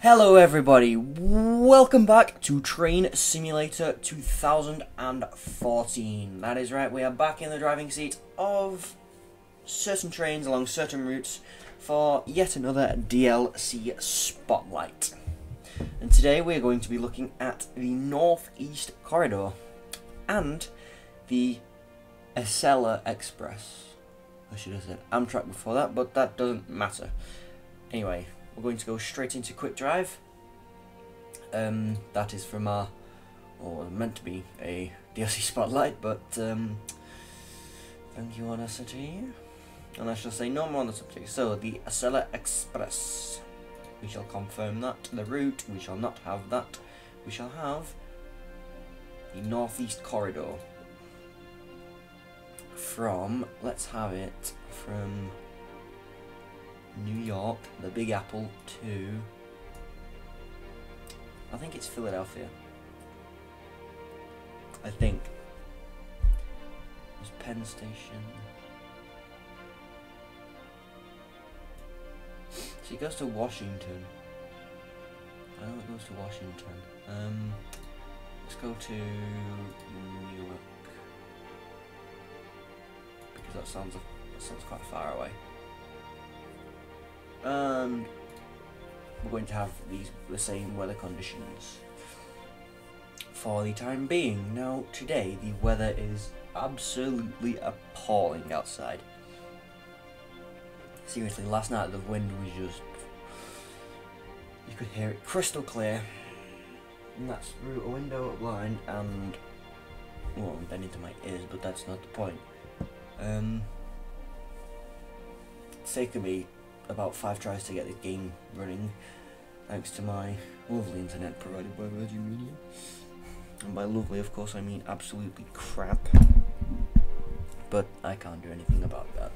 Hello everybody, welcome back to Train Simulator 2014. That is right, we are back in the driving seat of certain trains along certain routes for yet another DLC Spotlight. And today we are going to be looking at the Northeast Corridor and the Acela Express. I should have said Amtrak before that, but that doesn't matter. Anyway, we're going to go straight into quick drive. That is from our, or meant to be a DLC Spotlight, but thank you Audacity. And I shall say no more on the subject. So the Acela Express, we shall confirm that. The route, we shall not have that. We shall have the Northeast Corridor from, let's have it from New York, the Big Apple, to I think it's Philadelphia. I think there's Penn Station. So it goes to Washington. I know it goes to Washington. Let's go to New York because that sounds quite far away. And we're going to have the same weather conditions for the time being. Now today the weather is absolutely appalling outside. Seriously, last night the wind was just, you could hear it crystal clear, and that's through a window, a blind, and well, I'm bending to my ears, but that's not the point. It's taken me about 5 tries to get this game running, thanks to my lovely internet provided by Virgin Media. And by lovely, of course, I mean absolutely crap. But I can't do anything about that.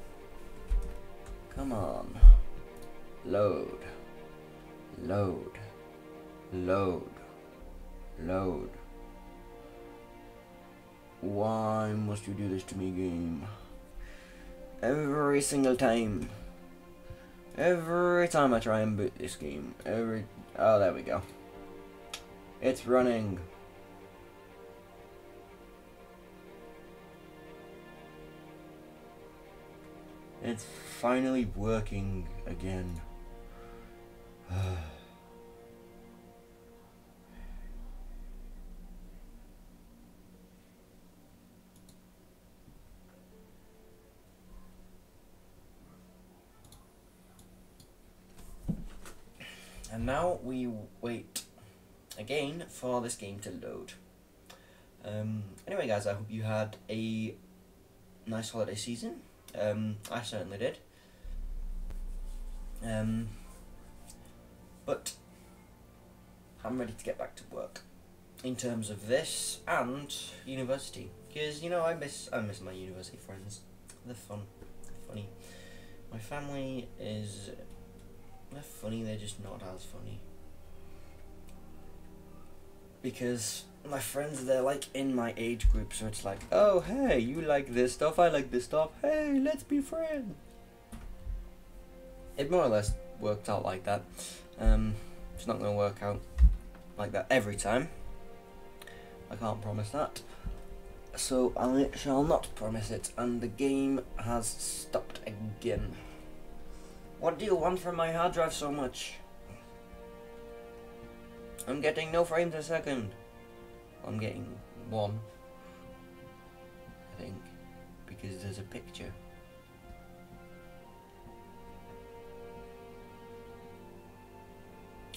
Come on. Load. Load. Load. Load. Why must you do this to me, game? Every single time. Every time I try and boot this game, oh, there we go. It's running. It's finally working again. And now we wait again for this game to load. Anyway guys, I hope you had a nice holiday season. I certainly did. But I'm ready to get back to work in terms of this and university, because you know I miss my university friends. They're fun, funny. My family is, they're funny, they're just not as funny. Because my friends, they're like in my age group, so it's like, oh hey, you like this stuff, I like this stuff, hey, let's be friends. It more or less worked out like that. It's not going to work out like that every time. I can't promise that. So I shall not promise it, and the game has stopped again. What do you want from my hard drive so much? I'm getting no frames a second. I'm getting 1, I think, because there's a picture.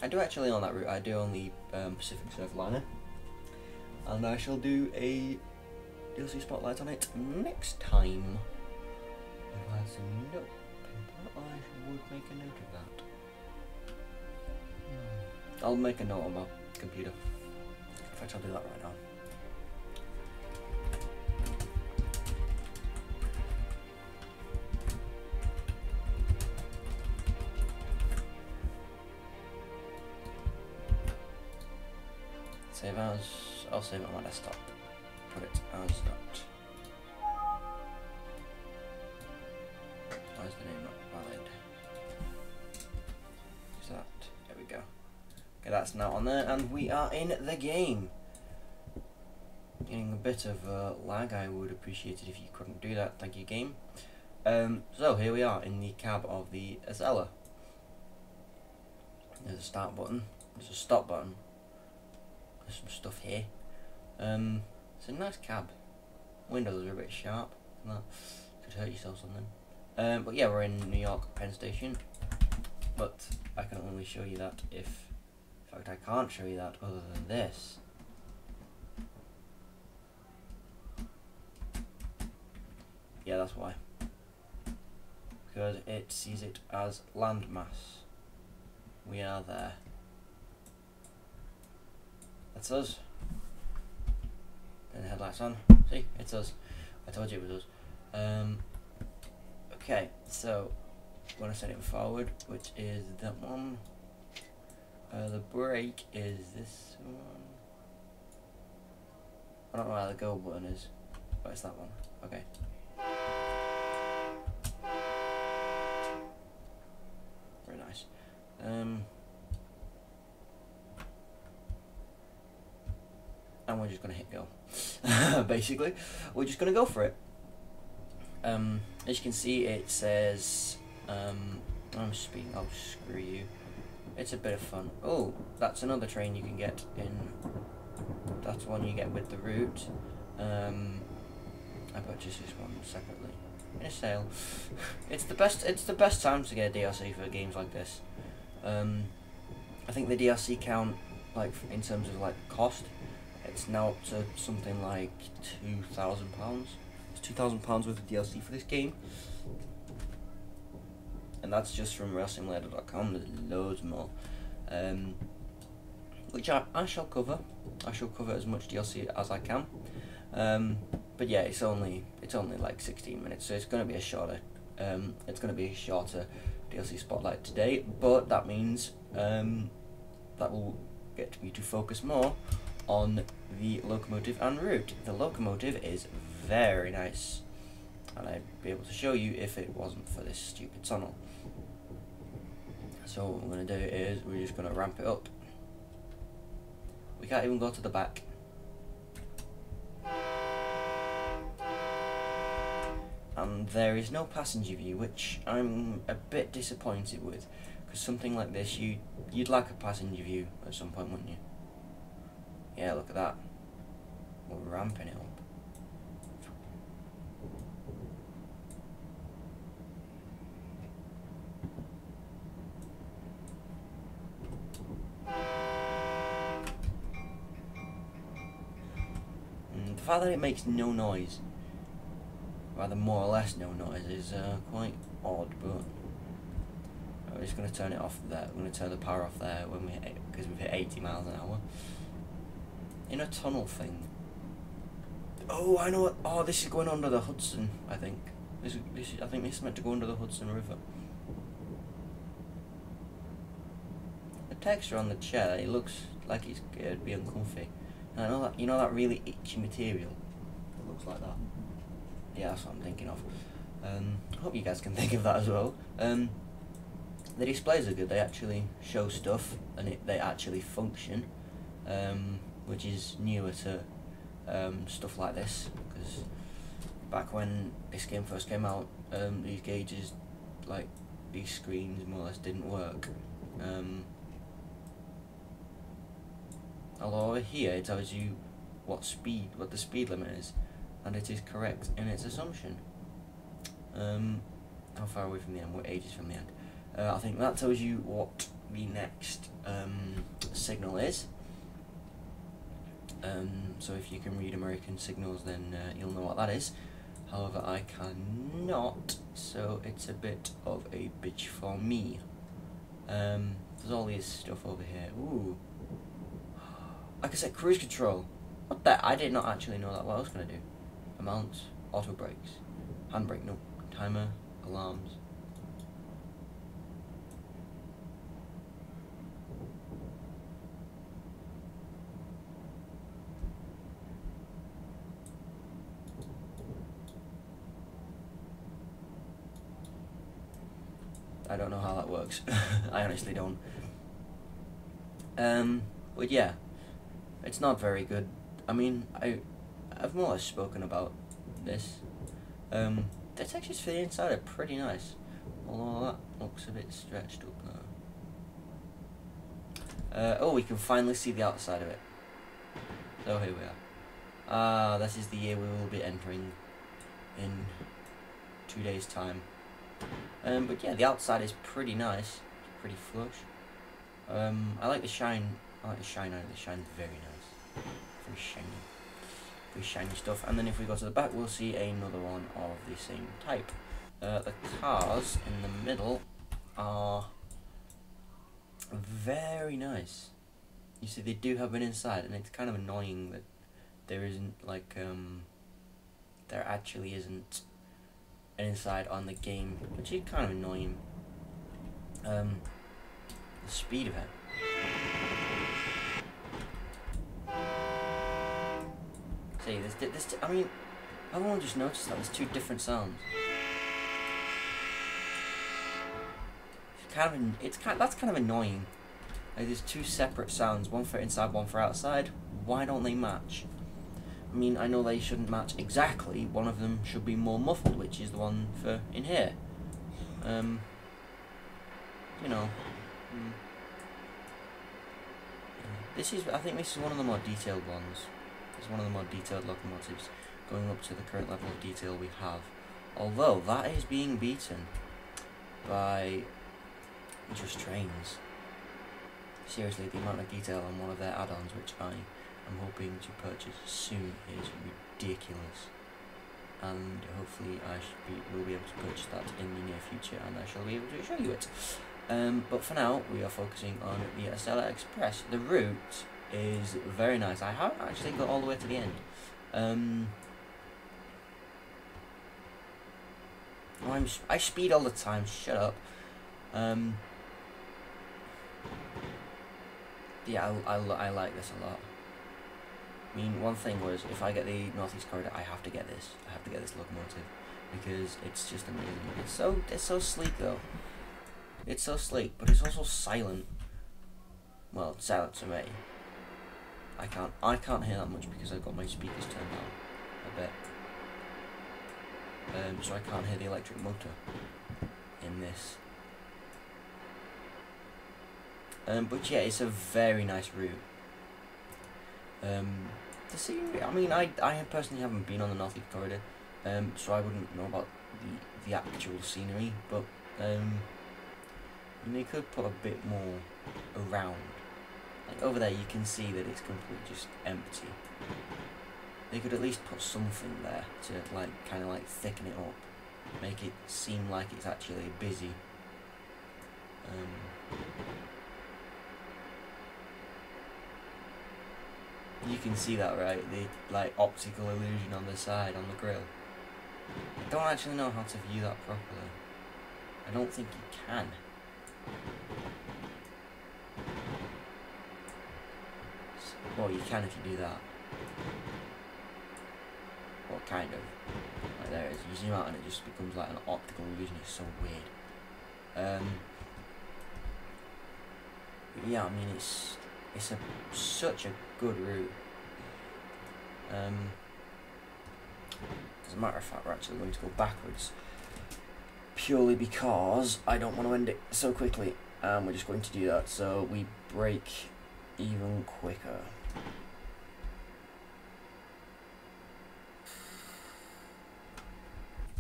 I do actually on that route, I do on the Pacific Surfliner, and I shall do a DLC Spotlight on it next time. If I had some note paper, I would make a note of that. I'll make a note on my computer. In fact, I'll do that right now. Save as, I'll save it on my desktop. Put it as that. Why is the name not valid? Is that, there we go. Okay, that's now on there, and we are in the game. Getting a bit of lag. I would appreciate it if you couldn't do that. Thank you, game. So here we are in the cab of the Acela. There's a start button. There's a stop button. There's some stuff here. It's a nice cab. Windows are a bit sharp. That could hurt yourself something. But yeah, we're in New York Penn Station. But I can only show you that if... In fact, I can't show you that other than this. Yeah, that's why. Because it sees it as landmass. We are there. That's us. And the headlights on. See, it's us. I told you it was us. Okay, so I'm gonna set it forward, which is that one. The brake is this one. I don't know where the go button is, but it's that one. Okay. Very nice. And we're just gonna hit go. Basically, we're just gonna go for it. As you can see, it says, I'm speaking. Oh, screw you. It's a bit of fun. Oh, that's another train you can get in. That's one you get with the route. I purchased this one separately in a sale. It's the best time to get a DLC for games like this. I think the DLC count, like in terms of like cost, it's now up to something like £2,000. It's £2,000 worth of DLC for this game, and that's just from railsimulator.com. There's loads more, which I shall cover. I shall cover as much DLC as I can. But yeah, it's only like 16 minutes, so it's going to be a shorter. It's going to be a shorter DLC spotlight today, but that means that will get me to focus more on the locomotive and route. The locomotive is very nice, and I'd be able to show you if it wasn't for this stupid tunnel. So what we're going to do is we're just going to ramp it up. We can't even go to the back. And there is no passenger view, which I'm a bit disappointed with, because something like this, you'd like a passenger view at some point, wouldn't you? Yeah, look at that. We're ramping it up. And the fact that it makes no noise, rather more or less no noise, is quite odd, but we're just going to turn it off there. We're going to turn the power off there when we hit, because we've hit 80 miles an hour. In a tunnel thing. Oh, I know what. Oh, this is going under the Hudson, I think. I think this is meant to go under the Hudson River. The texture on the chair, it looks like it's going to be uncomfy. And I know that, you know that really itchy material? It looks like that. Yeah, that's what I'm thinking of. I hope you guys can think of that as well. The displays are good. They actually show stuff, and they actually function, which is newer to stuff like this, because back when this game first came out, these gauges, like these screens, more or less didn't work. Although over here it tells you what the speed limit is, and it is correct in its assumption. How far away from the end? We're ages from the end. I think that tells you what the next signal is. So if you can read American signals, then you'll know what that is. However, I cannot, so it's a bit of a bitch for me. There's all this stuff over here. Ooh. Like I said, cruise control. What the? I did not actually know that. What else can I do? Amounts, auto brakes, handbrake, no, timer, alarms. I don't know how that works. I honestly don't. But yeah, it's not very good. I mean, I've more or less spoken about this. The textures for the inside are pretty nice, although that looks a bit stretched up now. Oh, we can finally see the outside of it. So here we are. Ah, this is the year we will be entering in 2 days' time. But yeah, the outside is pretty nice. It's pretty flush. I like the shine. I like the shine out of it. The shine's very nice. Very shiny. Very shiny stuff. And then if we go to the back, we'll see another one of the same type. The cars in the middle are very nice. You see, they do have an inside, and it's kind of annoying that there isn't, like, there actually isn't an inside on the game, which is kind of annoying. The speed of it. See, I mean, I've only just noticed that there's two different sounds. That's kind of annoying. Like, there's two separate sounds, one for inside, one for outside. Why don't they match? I mean, I know they shouldn't match exactly. One of them should be more muffled, which is the one for in here. You know. I think this is one of the more detailed ones. It's one of the more detailed locomotives, going up to the current level of detail we have. Although, that is being beaten by just trains. Seriously, the amount of detail on one of their add-ons, which I am hoping to purchase soon, is ridiculous. And hopefully will be able to purchase that in the near future, and I shall be able to show you it. But for now, we are focusing on the Acela Express. The route is very nice. I haven't actually got all the way to the end. I speed all the time. Shut up. Yeah, I like this a lot. I mean, one thing was, if I get the Northeast Corridor, I have to get this. I have to get this locomotive because it's just amazing. It's so sleek though. It's so sleek, but it's also silent. Well, it's silent to me. I can't hear that much because I've got my speakers turned down a bit. So I can't hear the electric motor in this. But yeah, it's a very nice route. The scenery, I mean, I personally haven't been on the Northeast Corridor, so I wouldn't know about the actual scenery, but they could put a bit more around. Like over there, you can see that it's completely just empty. They could at least put something there to kind of thicken it up, make it seem like it's actually busy. You can see that, right? The optical illusion on the side, on the grill. I don't actually know how to view that properly. I don't think you can. Well, you can if you do that. Well, kind of. Like there it is. You zoom out and it just becomes like an optical illusion. It's so weird. Yeah, I mean it's such a good route. As a matter of fact, we're actually going to go backwards, purely because I don't want to end it so quickly. We're just going to do that, so we brake even quicker.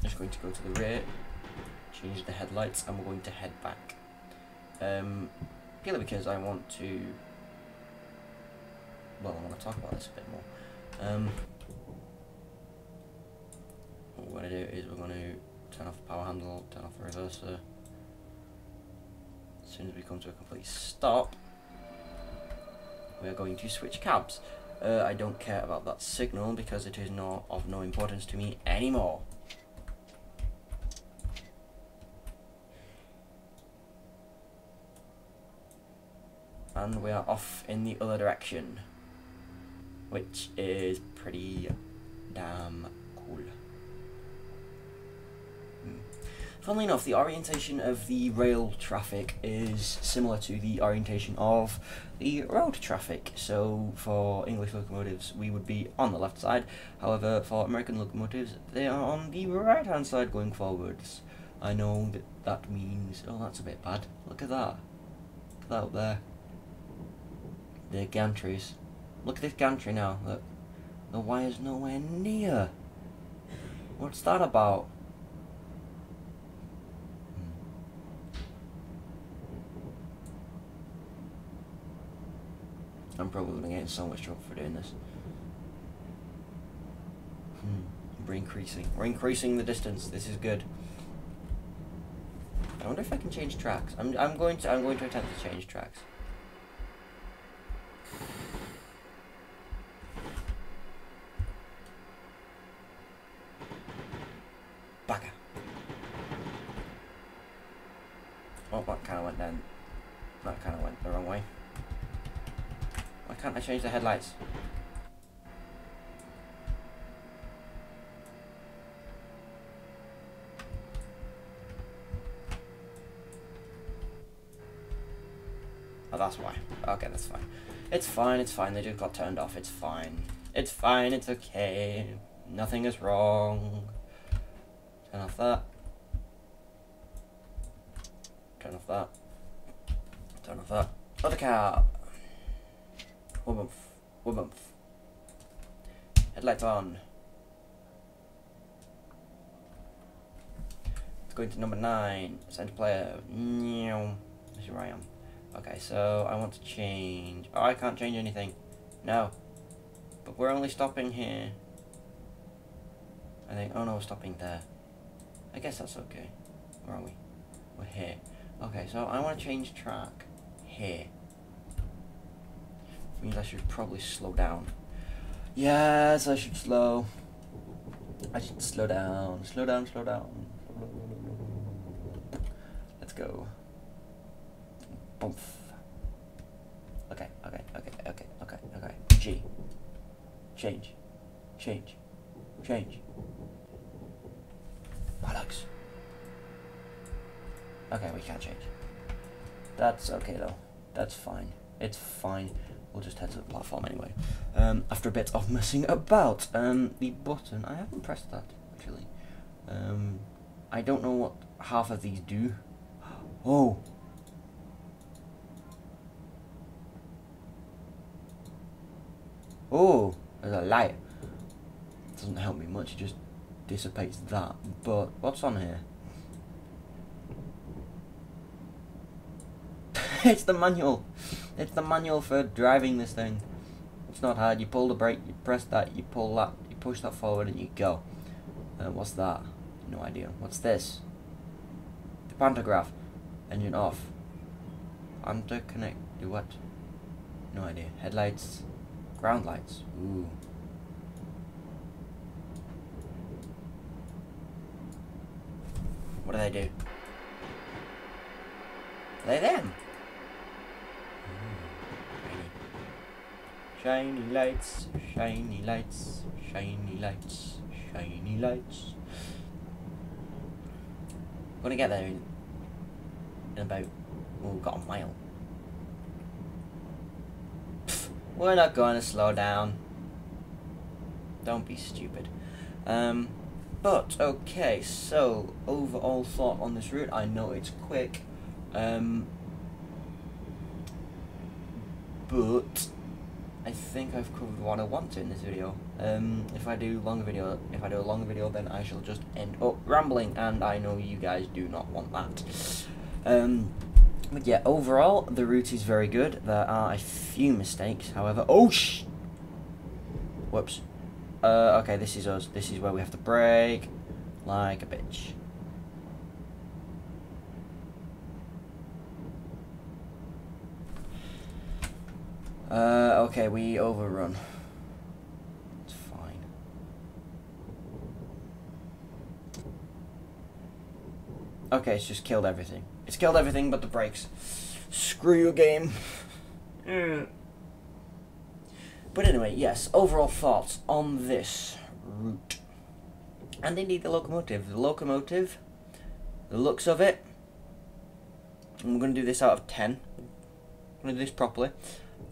Just going to go to the rear, change the headlights, and we're going to head back. Purely because I want to. Well, I want to talk about this a bit more. What we're going to do is we're going to turn off the power handle, turn off the reverser. As soon as we come to a complete stop, we are going to switch cabs. I don't care about that signal because it is of no importance to me anymore. And we are off in the other direction, which is pretty damn cool. Funnily enough, the orientation of the rail traffic is similar to the orientation of the road traffic. So for English locomotives, we would be on the left side. However, for American locomotives, they are on the right-hand side going forwards. I know that means... oh, that's a bit bad. Look at that. Look at that up there. The gantries. Look at this gantry now. Look. The wire's nowhere near. What's that about? I'm probably going to get in so much trouble for doing this. We're increasing the distance. This is good. I wonder if I can change tracks. I'm going to attempt to change tracks. Baka. Oh, that kind of went down. That kind of went the wrong way. Why can't I change the headlights? Oh, that's why. Okay, that's fine. It's fine, it's fine. They just got turned off. It's fine. It's fine, it's okay. Nothing is wrong. Turn off that. Turn off that. Turn off that. Other car. Woomph. Woomph. Headlights on. It's going to number 9. Center player. This is where I am. Okay, so I want to change. Oh, I can't change anything. No. But we're only stopping here. I think. Oh no, we're stopping there. I guess that's okay. Where are we? We're here. Okay, so I want to change track here. Means I should probably slow down. Yes, I should slow. I should slow down. Slow down, slow down. Let's go. Boom. Okay. G. Change. Bollocks. Okay, we can't change. That's okay though. That's fine. It's fine. We'll just head to the platform anyway. After a bit of messing about. The button, I haven't pressed that actually. I don't know what half of these do. Oh. Oh, there's a light. Doesn't help me much, it just dissipates that. But what's on here? It's the manual. It's the manual for driving this thing. It's not hard. You pull the brake, you press that, you pull that, you push that forward, and you go. What's that? No idea. What's this? The pantograph. Engine off. Interconnect. Do what? No idea. Headlights. Ground lights. Ooh. What do they do? Are they them? Shiny lights, shiny lights, shiny lights, shiny lights. I'm gonna get there in about, oh, we've got a mile. Pfft, we're not going to slow down. Don't be stupid. But okay, so overall thought on this route. I know it's quick, but I think I've covered what I want to in this video. If I do a longer video, then I shall just end up rambling, and I know you guys do not want that. But yeah, overall the route is very good. There are a few mistakes, however. Oh whoops. Okay, this is us. This is where we have to brake like a bitch. Okay, we overrun. It's fine. Okay, it's just killed everything. It's killed everything but the brakes. Screw you, game. But anyway, yes, overall thoughts on this route. And indeed the locomotive. The locomotive the looks of it, and we're going to do this out of 10. I'm going to do this properly.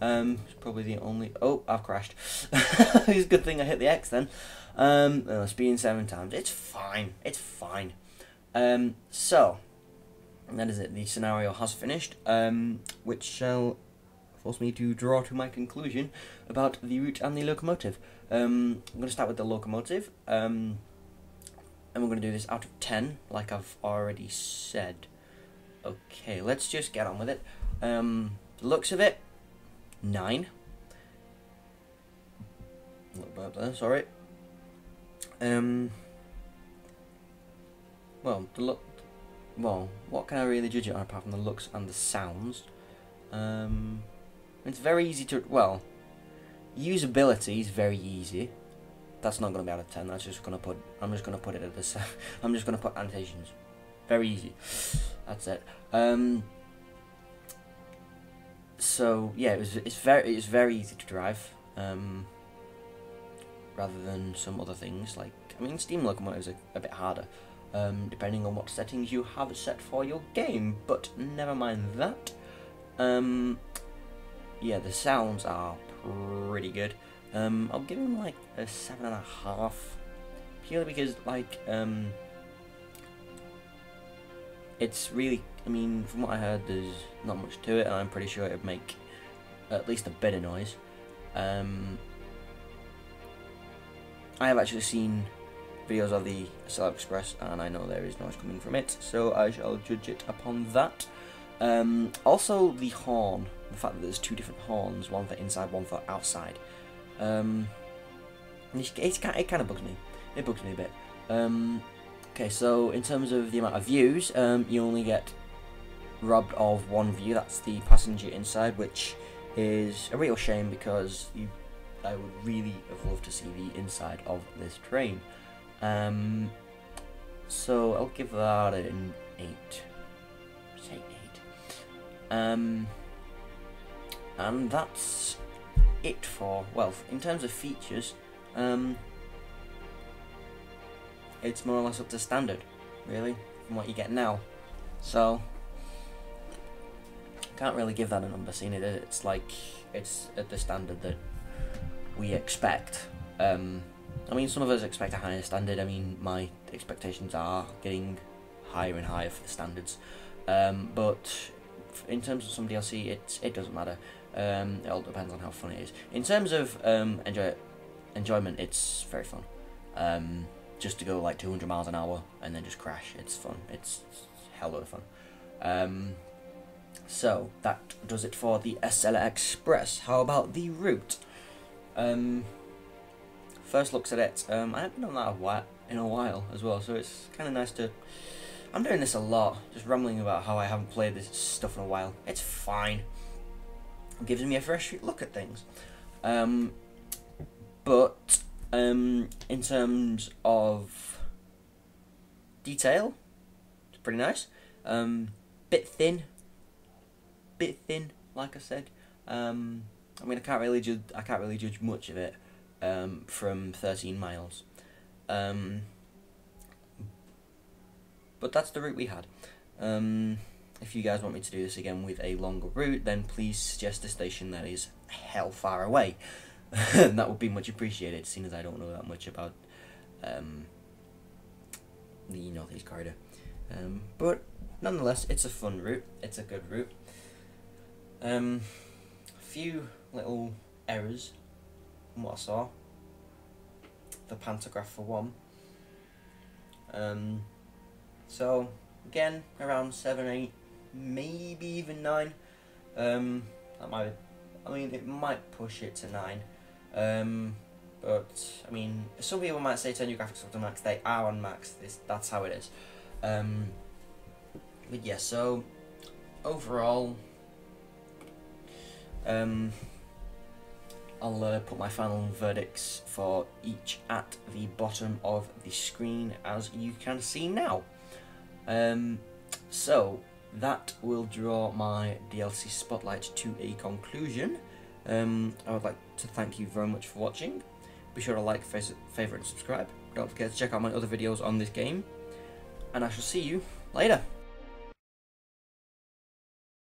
It's probably the only... Oh, I've crashed. It's a good thing I hit the X then. Speeding 7 times. It's fine. It's fine. So, that is it. The scenario has finished, which shall force me to draw to my conclusion about the route and the locomotive. I'm going to start with the locomotive, and we're going to do this out of 10, like I've already said. Okay, let's just get on with it. The looks of it, 9. A little bit there, sorry. Well, what can I really judge it on apart from the looks and the sounds? It's very easy to, well, usability is very easy. That's not going to be out of 10. That's just going to put. I'm just going to put it at this. I'm just going to put annotations. Very easy. That's it. So yeah, it's very easy to drive. Rather than some other things like, I mean, steam locomotives are a bit harder, depending on what settings you have set for your game. But never mind that. Yeah, the sounds are pretty good. I'll give them like a 7.5, purely because like it's really, I mean, from what I heard, there's not much to it, and I'm pretty sure it would make at least a bit of noise. I have actually seen videos of the Acela Express, and I know there is noise coming from it, so I shall judge it upon that. Also, the horn, the fact that there's 2 different horns, one for inside, one for outside. It kind of bugs me. It bugs me a bit. Okay, so in terms of the amount of views, you only get robbed of 1 view. That's the passenger inside, which is a real shame because I would really have loved to see the inside of this train. So I'll give that an 8. Say 8. And that's it for, well, in terms of features, it's more or less up to standard, really, from what you get now. So can't really give that a number, seeing it's like it's at the standard that we expect. I mean, some of us expect a higher standard. I mean, my expectations are getting higher and higher for the standards. But in terms of some DLC, it doesn't matter. It all depends on how fun it is. In terms of enjoyment, it's very fun. Just to go like 200 miles an hour and then just crash, it's fun. It's hell of fun. So that does it for the Acela Express. How about the route? First looks at it. I haven't done that in a while as well, so it's kind of nice to. I'm doing this a lot, just rambling about how I haven't played this stuff in a while. It's fine. It gives me a fresh look at things. But in terms of detail, it's pretty nice. Bit thin, like I said. I mean, I can't really judge much of it from 13 miles. But that's the route we had. If you guys want me to do this again with a longer route, then please suggest a station that is hell far away. That would be much appreciated, seeing as I don't know that much about the North East Corridor. But nonetheless, it's a fun route. It's a good route. A few little errors from what I saw. The pantograph for one. So again, around 7, 8, maybe even 9. That might. I mean, it might push it to 9. But I mean, some people might say turn your graphics up to max. They are on max. That's how it is. But yeah, so overall, I'll put my final verdicts for each at the bottom of the screen, as you can see now. So that will draw my DLC spotlight to a conclusion. I would like to thank you very much for watching. Be sure to like, favourite and subscribe. Don't forget to check out my other videos on this game. And I shall see you Later.